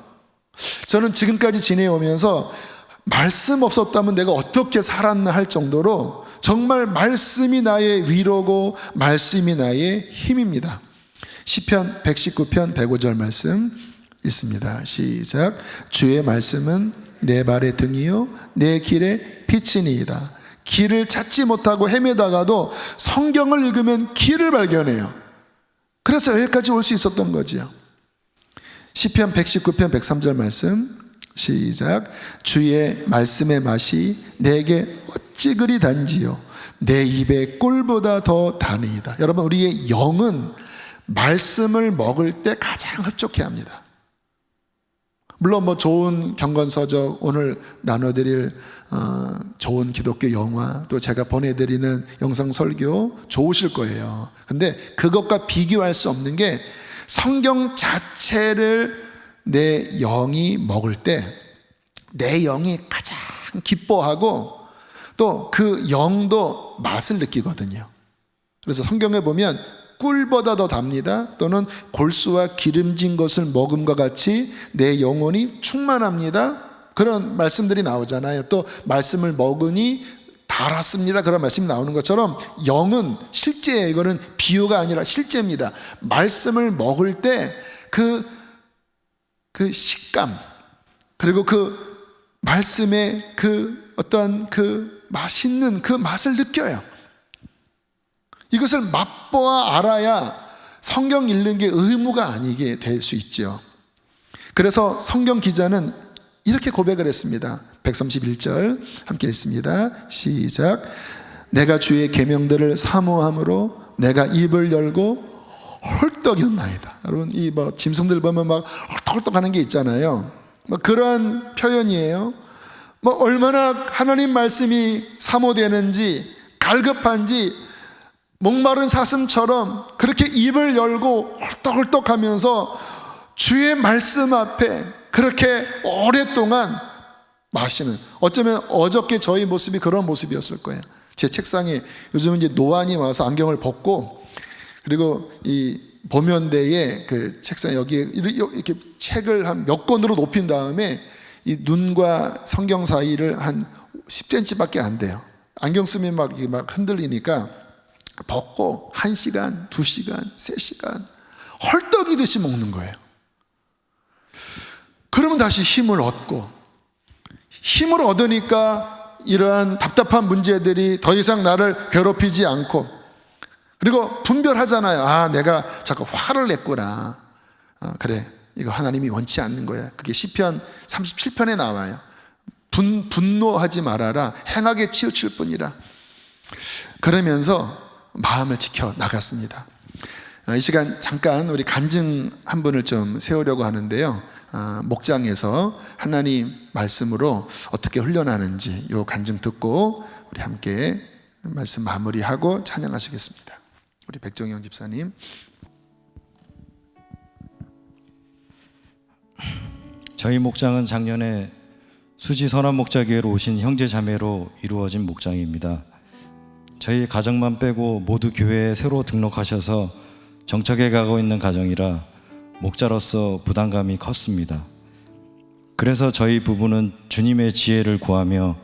저는 지금까지 지내오면서 말씀 없었다면 내가 어떻게 살았나 할 정도로 정말 말씀이 나의 위로고 말씀이 나의 힘입니다. 시편 119편 105절 말씀 있습니다. 시작. 주의 말씀은 내 발의 등이요 내 길의 빛이니이다. 길을 찾지 못하고 헤매다가도 성경을 읽으면 길을 발견해요. 그래서 여기까지 올 수 있었던 거지요. 시편 119편 103절 말씀 시작. 주의 말씀의 맛이 내게 어찌 그리 단지요 내 입의 꿀보다 더 다니이다. 여러분, 우리의 영은 말씀을 먹을 때 가장 흡족해 합니다. 물론 좋은 경건서적, 오늘 나눠드릴 좋은 기독교 영화, 또 제가 보내드리는 영상 설교 좋으실 거예요. 근데 그것과 비교할 수 없는 게 성경 자체를 내 영이 먹을 때 내 영이 가장 기뻐하고 또 그 영도 맛을 느끼거든요. 그래서 성경에 보면 꿀보다 더 답니다. 또는 골수와 기름진 것을 먹음과 같이 내 영혼이 충만합니다. 그런 말씀들이 나오잖아요. 또 말씀을 먹으니 달았습니다. 그런 말씀이 나오는 것처럼 영은 실제예요. 이거는 비유가 아니라 실제입니다. 말씀을 먹을 때 그 식감, 그리고 그 말씀의 그 어떤 그 맛있는 그 맛을 느껴요. 이것을 맛보아 알아야 성경 읽는 게 의무가 아니게 될 수 있죠. 그래서 성경 기자는 이렇게 고백을 했습니다. 131절 함께 읽습니다. 시작. 내가 주의 계명들을 사모함으로 내가 입을 열고 헐떡였나이다. 여러분, 이 짐승들 보면 막 헐떡헐떡 하는 게 있잖아요. 그러한 표현이에요. 얼마나 하나님 말씀이 사모되는지, 갈급한지 목마른 사슴처럼 그렇게 입을 열고 헐떡헐떡 하면서 주의 말씀 앞에 그렇게 오랫동안 마시는, 어쩌면 어저께 저희 모습이 그런 모습이었을 거예요. 제 책상에 요즘은 이제 노안이 와서 안경을 벗고, 그리고 이 보면대에 그 책상 여기에 이렇게 책을 한 몇 권으로 높인 다음에 이 눈과 성경 사이를 한 10cm밖에 안 돼요. 안경 쓰면 막 흔들리니까 벗고 1시간, 2시간, 3시간 헐떡이듯이 먹는 거예요. 그러면 다시 힘을 얻고, 힘을 얻으니까 이러한 답답한 문제들이 더 이상 나를 괴롭히지 않고, 그리고 분별하잖아요. 아, 내가 자꾸 화를 냈구나. 그래, 이거 하나님이 원치 않는 거야. 그게 시편 37편에 나와요. 분노하지 말아라. 행하게 치우칠 뿐이라. 그러면서 마음을 지켜 나갔습니다. 이 시간 잠깐 우리 간증 한 분을 좀 세우려고 하는데요. 목장에서 하나님 말씀으로 어떻게 훈련하는지 이 간증 듣고 우리 함께 말씀 마무리하고 찬양하시겠습니다. 우리 백종영 집사님. 저희 목장은 작년에 수지 선한 목자교회로 오신 형제 자매로 이루어진 목장입니다. 저희 가정만 빼고 모두 교회에 새로 등록하셔서 정착해 가고 있는 가정이라 목자로서 부담감이 컸습니다. 그래서 저희 부부는 주님의 지혜를 구하며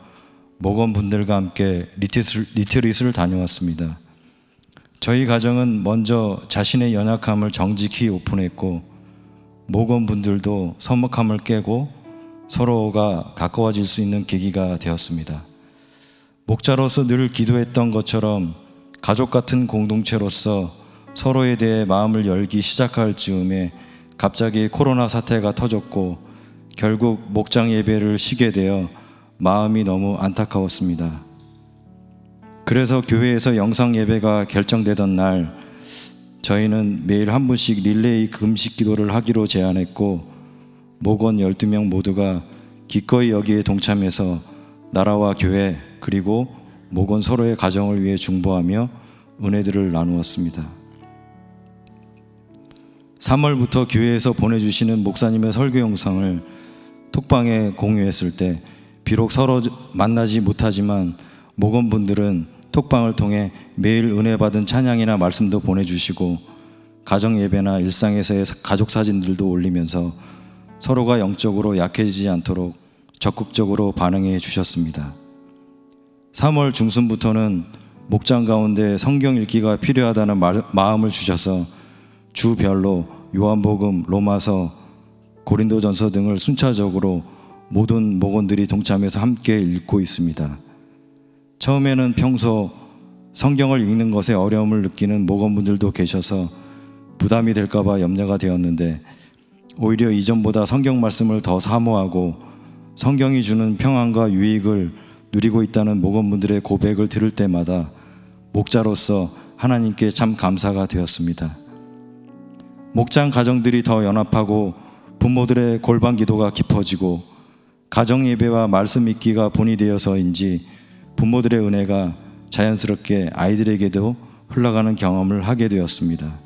목원분들과 함께 리트릿을 다녀왔습니다. 저희 가정은 먼저 자신의 연약함을 정직히 오픈했고, 목원분들도 서먹함을 깨고 서로가 가까워질 수 있는 계기가 되었습니다. 목자로서 늘 기도했던 것처럼 가족 같은 공동체로서 서로에 대해 마음을 열기 시작할 즈음에 갑자기 코로나 사태가 터졌고 결국 목장 예배를 쉬게 되어 마음이 너무 안타까웠습니다. 그래서 교회에서 영상 예배가 결정되던 날 저희는 매일 한 분씩 릴레이 금식 기도를 하기로 제안했고, 목원 12명 모두가 기꺼이 여기에 동참해서 나라와 교회 그리고 목원 서로의 가정을 위해 중보하며 은혜들을 나누었습니다. 3월부터 교회에서 보내주시는 목사님의 설교 영상을 톡방에 공유했을 때 비록 서로 만나지 못하지만 목원분들은 톡방을 통해 매일 은혜 받은 찬양이나 말씀도 보내주시고 가정 예배나 일상에서의 가족 사진들도 올리면서 서로가 영적으로 약해지지 않도록 적극적으로 반응해 주셨습니다. 3월 중순부터는 목장 가운데 성경 읽기가 필요하다는 마음을 주셔서 주별로 요한복음, 로마서, 고린도전서 등을 순차적으로 모든 목원들이 동참해서 함께 읽고 있습니다. 처음에는 평소 성경을 읽는 것에 어려움을 느끼는 목원분들도 계셔서 부담이 될까봐 염려가 되었는데, 오히려 이전보다 성경 말씀을 더 사모하고 성경이 주는 평안과 유익을 누리고 있다는 목원분들의 고백을 들을 때마다 목자로서 하나님께 참 감사가 되었습니다. 목장 가정들이 더 연합하고 부모들의 골방 기도가 깊어지고 가정 예배와 말씀 읽기가 본이 되어서인지 부모들의 은혜가 자연스럽게 아이들에게도 흘러가는 경험을 하게 되었습니다.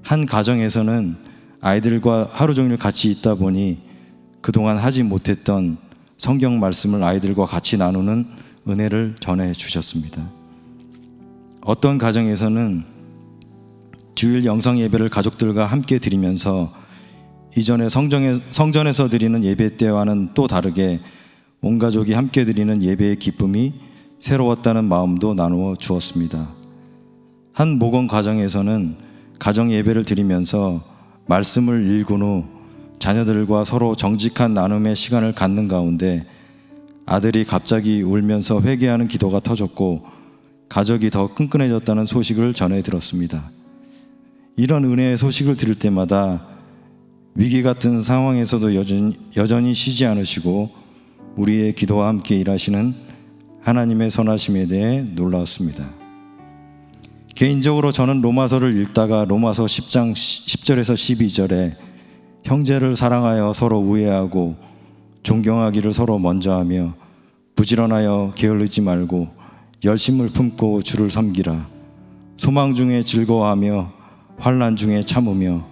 한 가정에서는 아이들과 하루 종일 같이 있다 보니 그동안 하지 못했던 성경 말씀을 아이들과 같이 나누는 은혜를 전해 주셨습니다. 어떤 가정에서는 주일 영상 예배를 가족들과 함께 드리면서 이전에 성전에서 드리는 예배 때와는 또 다르게 온 가족이 함께 드리는 예배의 기쁨이 새로웠다는 마음도 나누어 주었습니다. 한 목원 가정에서는 가정 예배를 드리면서 말씀을 읽은 후 자녀들과 서로 정직한 나눔의 시간을 갖는 가운데 아들이 갑자기 울면서 회개하는 기도가 터졌고 가족이 더 끈끈해졌다는 소식을 전해 들었습니다. 이런 은혜의 소식을 들을 때마다 위기 같은 상황에서도 여전히 쉬지 않으시고 우리의 기도와 함께 일하시는 하나님의 선하심에 대해 놀라웠습니다. 개인적으로 저는 로마서를 읽다가 로마서 10장 10절에서 12절에 형제를 사랑하여 서로 우애하고 존경하기를 서로 먼저 하며 부지런하여 게을르지 말고 열심을 품고 주를 섬기라. 소망 중에 즐거워하며 환난 중에 참으며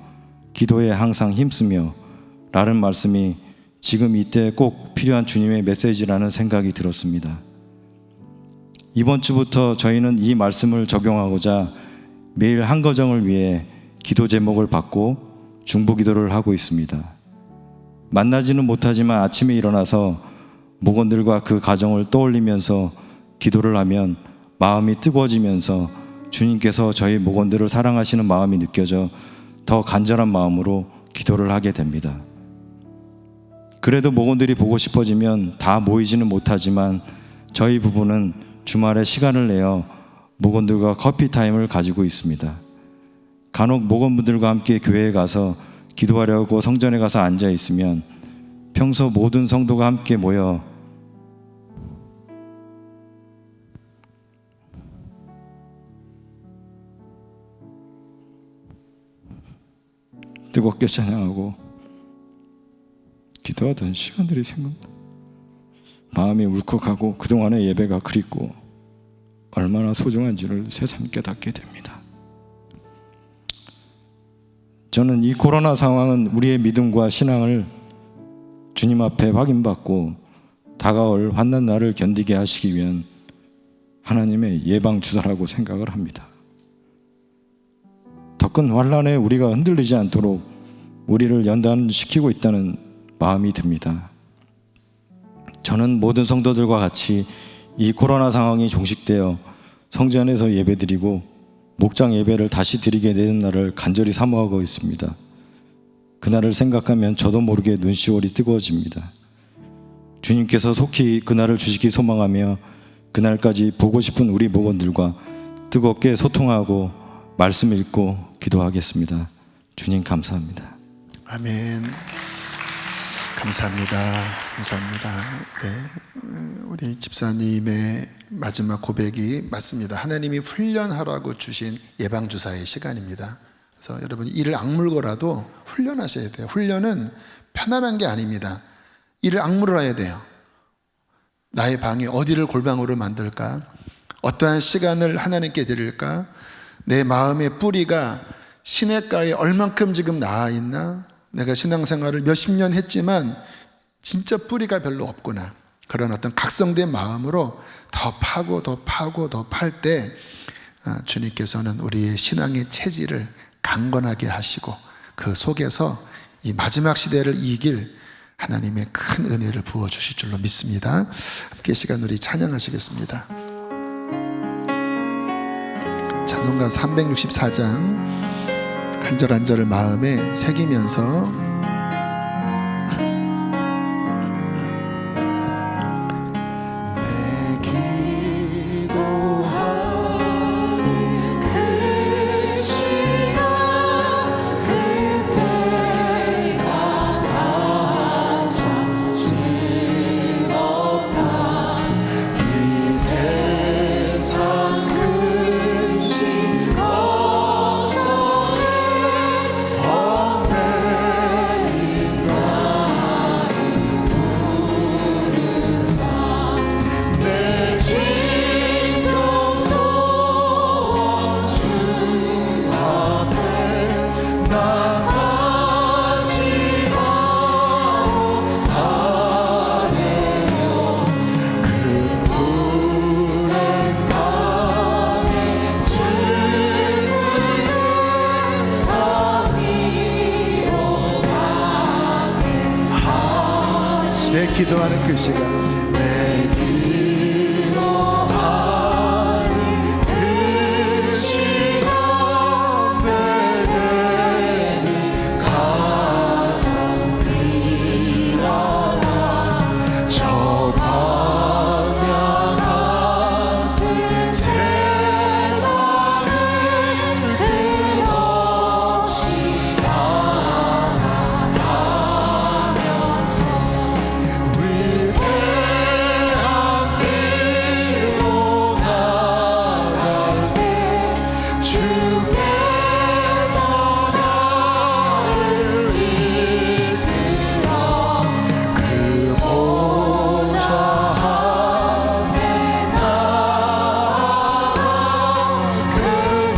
기도에 항상 힘쓰며 라는 말씀이 지금 이때 꼭 필요한 주님의 메시지라는 생각이 들었습니다. 이번 주부터 저희는 이 말씀을 적용하고자 매일 한 가정을 위해 기도 제목을 받고 중보기도를 하고 있습니다. 만나지는 못하지만 아침에 일어나서 목원들과 그 가정을 떠올리면서 기도를 하면 마음이 뜨거워지면서 주님께서 저희 목원들을 사랑하시는 마음이 느껴져 더 간절한 마음으로 기도를 하게 됩니다. 그래도 목원들이 보고 싶어지면 다 모이지는 못하지만 저희 부부는 주말에 시간을 내어 목원들과 커피 타임을 가지고 있습니다. 간혹 목원분들과 함께 교회에 가서 기도하려고 성전에 가서 앉아 있으면 평소 모든 성도가 함께 모여 뜨겁게 찬양하고 기도하던 시간들이 생각나. 마음이 울컥하고 그동안의 예배가 그립고 얼마나 소중한지를 새삼 깨닫게 됩니다. 저는 이 코로나 상황은 우리의 믿음과 신앙을 주님 앞에 확인받고 다가올 환난 날을 견디게 하시기 위한 하나님의 예방주사라고 생각을 합니다. 더 큰 환난에 우리가 흔들리지 않도록 우리를 연단시키고 있다는 마음이 듭니다. 저는 모든 성도들과 같이 이 코로나 상황이 종식되어 성전에서 예배드리고 목장 예배를 다시 드리게 되는 날을 간절히 사모하고 있습니다. 그날을 생각하면 저도 모르게 눈시울이 뜨거워집니다. 주님께서 속히 그날을 주시기 소망하며 그날까지 보고 싶은 우리 목원들과 뜨겁게 소통하고 말씀 읽고 기도하겠습니다. 주님 감사합니다. 아멘. 감사합니다. 감사합니다. 네, 우리 집사님의 마지막 고백이 맞습니다. 하나님이 훈련하라고 주신 예방주사의 시간입니다. 그래서 여러분 이를 악물고라도 훈련하셔야 돼요. 훈련은 편안한 게 아닙니다. 이를 악물어야 돼요. 나의 방이 어디를 골방으로 만들까? 어떠한 시간을 하나님께 드릴까? 내 마음의 뿌리가 시냇가에 얼만큼 지금 나아 있나? 내가 신앙생활을 몇십 년 했지만 진짜 뿌리가 별로 없구나. 그런 어떤 각성된 마음으로 더 파고 더 파고 더 팔 때 주님께서는 우리의 신앙의 체질을 강건하게 하시고 그 속에서 이 마지막 시대를 이길 하나님의 큰 은혜를 부어주실 줄로 믿습니다. 함께 시간 우리 찬양하시겠습니다. 찬송가 364장 한 절 한 절을 마음에 새기면서 내 기도하는 그 시간 그때가 가장 즐겁다. 이 세상 근심 걱정에 내 기도하는 그 시간 내 기도하는 그 시간 내게는 가장 귀하다. 저 광야 같은 세상을 끝없이 방황하면서 위대한 길로 나갈 때 주께서 나를 이끌어 그 보좌 앞에 나아가 그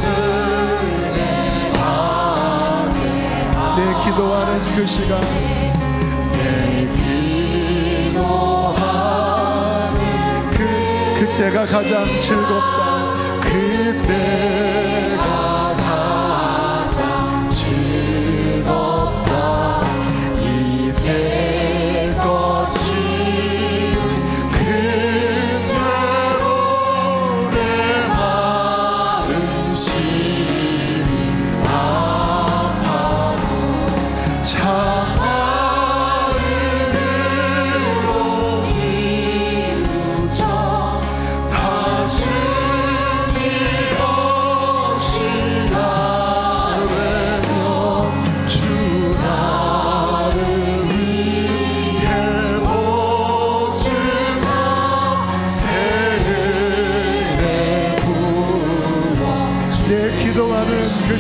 은혜 받게 내 기도하는 그 시간 내 기도하는 그때가 가장 즐겁다. 그때가 가장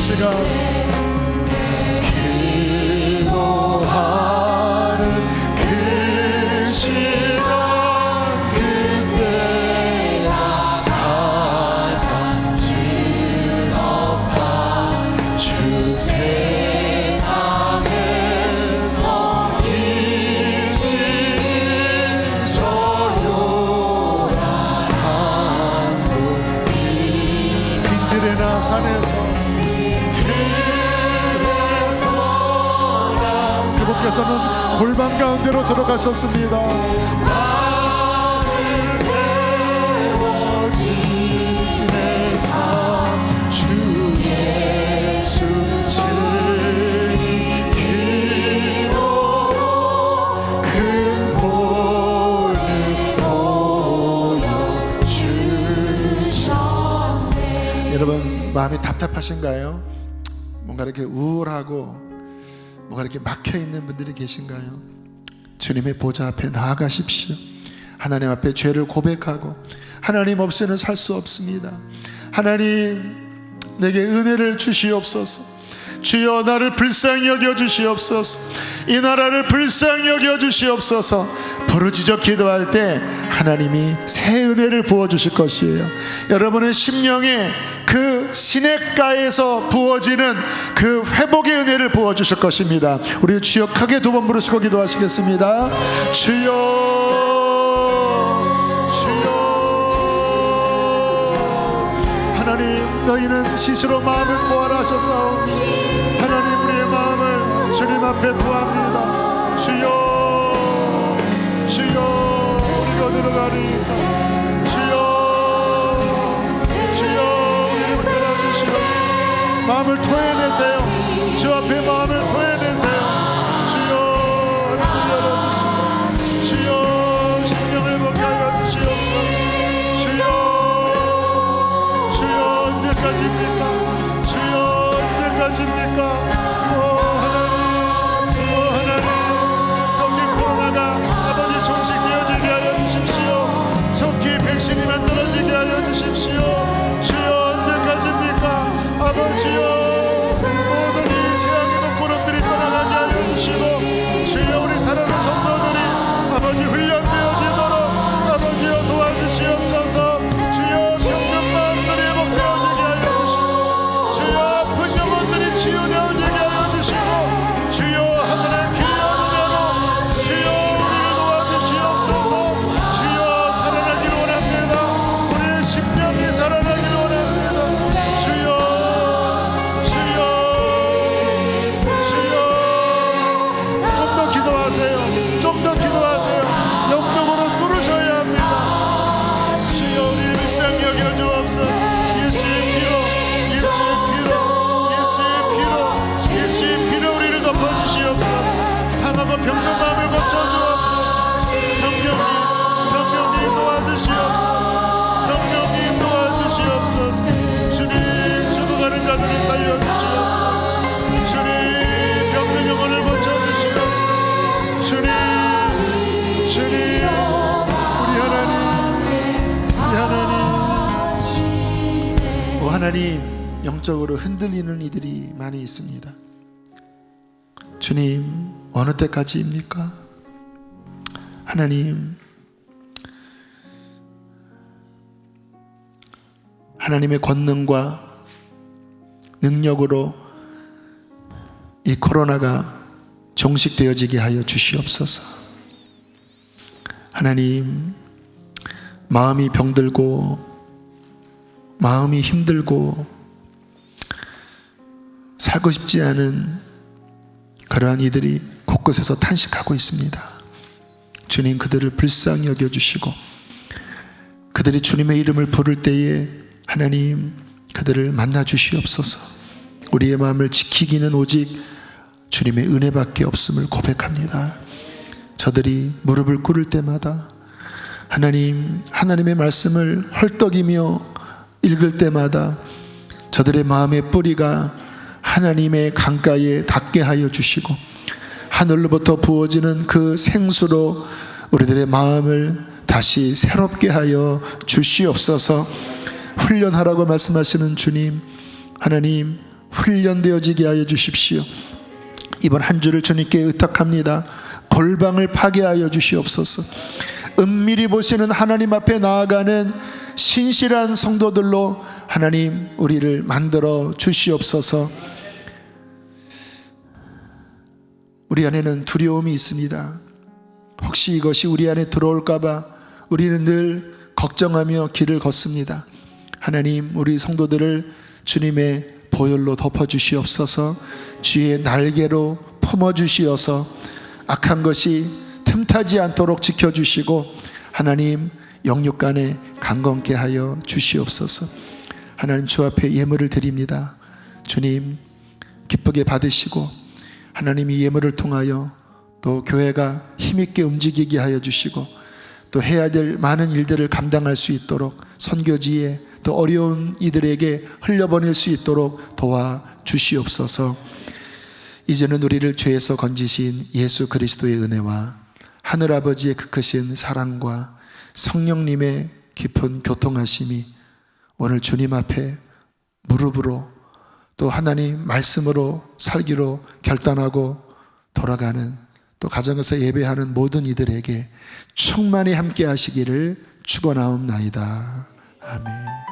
시간 기도하는 그 시간 그때가 가장 즐겁다. 주 세상에서 일찍 저 요란한 빈들에나 산에서 그분께서는 골방 가운데로 들어가셨습니다. 나를 세워지네 삶 주 예수 증인 기도로 큰 본을 보여주셨네. 여러분 마음이 답답하신가요? 뭔가 이렇게 우울하고 뭔가 이렇게 막혀있는 분들이 계신가요? 주님의 보좌 앞에 나아가십시오. 하나님 앞에 죄를 고백하고 하나님 없이는 살 수 없습니다. 하나님 내게 은혜를 주시옵소서. 주여 나를 불쌍히 여겨주시옵소서. 이 나라를 불쌍히 여겨주시옵소서. 부르짖어 기도할 때 하나님이 새 은혜를 부어주실 것이에요. 여러분의 심령에 그 시냇가에서 부어지는 그 회복의 은혜를 부어주실 것입니다. 우리 주여 크게 두 번 부르시고 기도하시겠습니다. 주여 주여. 하나님 너희는 스스로 마음을 고안하셔서 하나님 우리의 마음을 주님 앞에 구합니다. 주여 주여 우리가 들어가리까 주여 우리를 들어주시옵소서. 마음을 토해내세요. 주 앞에 마음을 토해내세요. 주여 하나님 열어주시고 주여 심령을 먹게 하여 주시옵소서. 주여 언제까지입니까? 주여 언제까지입니까? 하나님 속히 코로나가 아버지 종식되어지게 하여 주십시오. 속히 백신이 만들어지게 하여 주십시오. 주여 언제까지입니까? 아버지여 모든 이 재앙의 목구름들이 떠나가게 하여 주시고 주여 우리 사랑하는 성도들이 아버지 훈련되어지도록 아버지여 도와주시옵소서. 주여 병든 마음들이 회복되어지게 하여 주시고 주여 아픈 영혼들이 치유되어지게 하여 주시고 주여 하늘의 귀한 은혜로 주여 우리를 도와주시옵소서. 주여 살아나기를 원합니다. 우리의 심령이 살아나기를 원합니다. 주여 주여 주여. 좀 더 기도하세요. 좀 더 기도하세요. 영적으로 뚫으셔야 합니다. 주여 우리를 불쌍히 여겨 주옵소서. 예수의 피로 예수의 피로 예수의 피로 예수의 피로 우리를 덮어주시옵소서. 상하고 병든 마음을 고쳐주옵소서. 성령님 도와주시옵소서. 성령님 도와주시옵소서. 주님 죽어가는 자들을 살려주시옵소서. 주님 병든 영혼을 고쳐주시옵소서. 주님 우리 하나님 오 하나님 영적으로 흔들리는 이들이 많이 있습니다. 주님 어느 때까지입니까? 하나님의 권능과 능력으로 이 코로나가 종식되어지게 하여 주시옵소서. 하나님 마음이 병들고 마음이 힘들고 살고 싶지 않은 그러한 이들이 곳곳에서 탄식하고 있습니다. 주님 그들을 불쌍히 여겨주시고 그들이 주님의 이름을 부를 때에 하나님 그들을 만나 주시옵소서. 우리의 마음을 지키기는 오직 주님의 은혜밖에 없음을 고백합니다. 저들이 무릎을 꿇을 때마다 하나님의 말씀을 헐떡이며 읽을 때마다 저들의 마음의 뿌리가 하나님의 강가에 닿게 하여 주시고 하늘로부터 부어지는 그 생수로 우리들의 마음을 다시 새롭게 하여 주시옵소서. 훈련하라고 말씀하시는 주님, 하나님 훈련되어지게 하여 주십시오. 이번 한 주를 주님께 의탁합니다. 골방을 파괴하여 주시옵소서. 은밀히 보시는 하나님 앞에 나아가는 신실한 성도들로 하나님 우리를 만들어 주시옵소서. 우리 안에는 두려움이 있습니다. 혹시 이것이 우리 안에 들어올까봐 우리는 늘 걱정하며 길을 걷습니다. 하나님, 우리 성도들을 주님의 보혈로 덮어주시옵소서. 주의 날개로 품어주시어서 악한 것이 틈타지 않도록 지켜주시고 하나님 영육간에 강건케 하여 주시옵소서. 하나님, 주 앞에 예물을 드립니다. 주님, 기쁘게 받으시고 하나님 이 예물을 통하여 또 교회가 힘있게 움직이게 하여 주시고 또 해야 될 많은 일들을 감당할 수 있도록 선교지에 또 어려운 이들에게 흘려보낼 수 있도록 도와주시옵소서. 이제는 우리를 죄에서 건지신 예수 그리스도의 은혜와 하늘아버지의 그 크신 사랑과 성령님의 깊은 교통하심이 오늘 주님 앞에 무릎으로 또 하나님 말씀으로 살기로 결단하고 돌아가는 또 가정에서 예배하는 모든 이들에게 충만히 함께 하시기를 축원하옵나이다. 아멘.